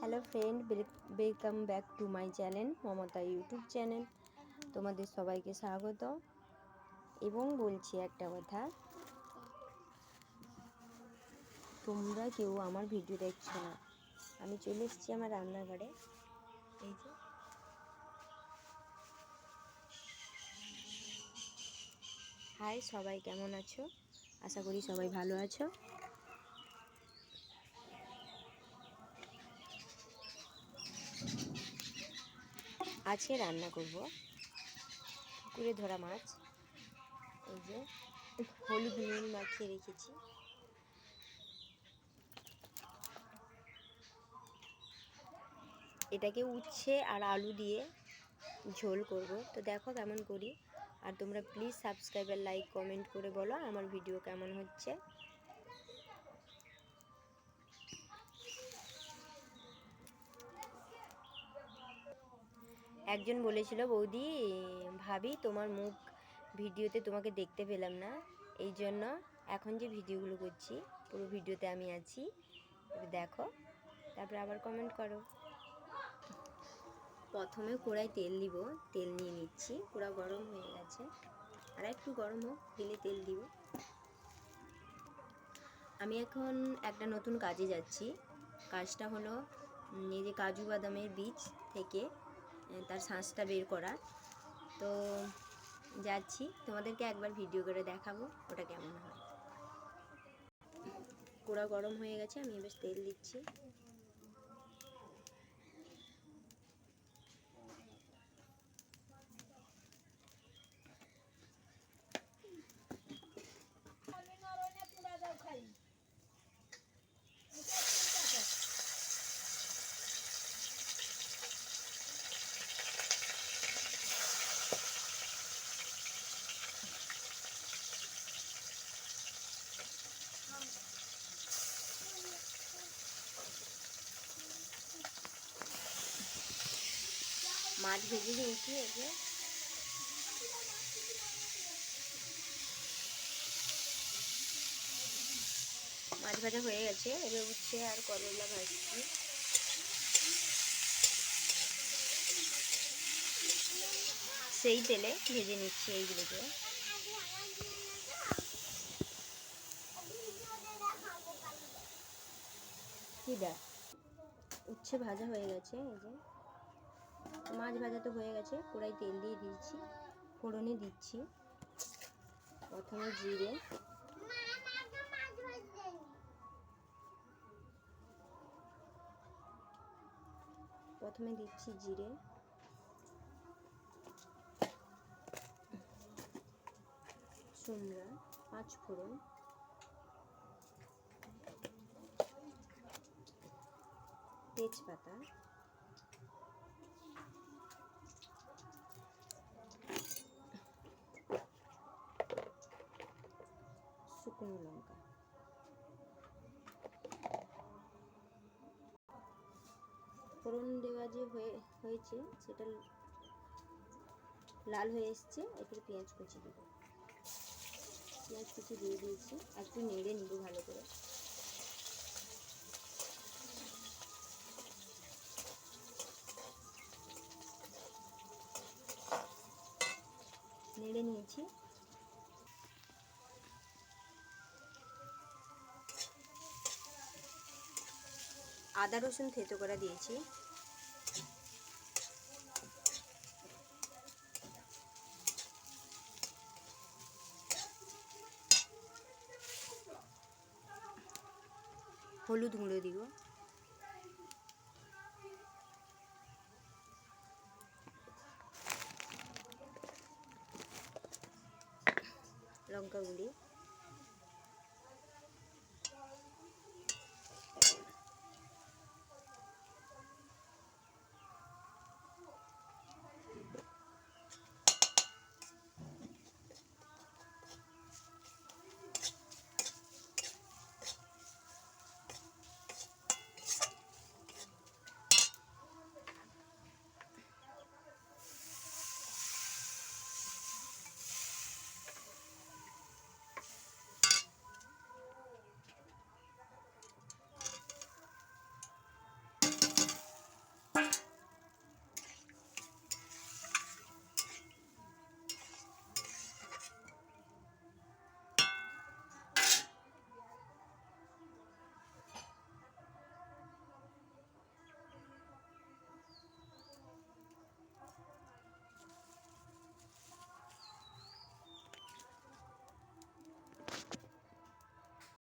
Hello friend, welcome back to my channel Mamata YouTube channel. তোমাদের সবাইকে স্বাগত। এবং বলছি একটা কথা, তোমরা কেউ আমার ভিডিও দেখছো না। আমি চলে এসেছি আমার রান্নাঘরে। এই যে হাই, সবাই কেমন আছো? আশা করি সবাই ভালো আছো। আজকে রান্না করব পুকুরে ধরা মাছ। এই যে হলুদ নুন মাখিয়ে রেখেছি। এটাকে উচ্ছে আর আলু দিয়ে ঝোল করব। তো দেখো কেমন করি। আর তোমরা প্লিজ সাবস্ক্রাইব আর লাইক কমেন্ট করে বলো আমার ভিডিও কেমন হচ্ছে। একজন বলেছিল, বৌদি ভাবি তোমার মুখ ভিডিওতে তোমাকে দেখতে পেলাম না, এই জন্য এখন যে ভিডিওগুলো করছি পুরো ভিডিওতে আমি আছি, দেখো, তারপরে আবার কমেন্ট করো। প্রথমে কড়াই তেল দিব, তেল নিয়ে নিচ্ছি, পুরো গরম হয়ে গেছে, আর একটু গরম হোক দিলে তেল দিব। আমি এখন একটা নতুন কাজে যাচ্ছি। কাজটা হলো এই যে কাজু বাদামের বীজ থেকে তার শাঁসটা বের করা। তো যাচ্ছি, তোমাদেরকে একবার ভিডিও করে দেখাবো ওটা কেমন হয়। কড়া গরম হয়ে গেছে, আমি এবার তেল দিচ্ছি। মাছ ভেজে নিয়েছি। এই যে মাছ ভাজা হয়ে গেছে, এবার উচ্ছে আর করলা ভাজছি। সেই তেলে ভেজে নিচ্ছি এইগুলোকে। উচ্ছে ভাজা হয়ে গেছে। এই যে মাছ ভাজা তো হয়ে গেছে, কড়াই তেল দিয়ে দিয়েছি, ফোড়নে দিচ্ছি প্রথমে জিরে, সুমরা, পাঁচ ফোড়ন, তেজপাতা, শুকনো লঙ্কা। ফোড়ন দেওয়া যে হয়েছে সেটা লাল হয়ে এসছে, এরপরে পেঁয়াজ কুচি দেব। পেঁয়াজ কুচি দিয়ে দিয়েছি, একটু নেড়ে নিব ভালো করে। নেড়ে নিয়েছি। আদা রসুন থেতো করা দিয়েছি। হলুদ গুঁড়ো দিব, লঙ্কা গুঁড়ি,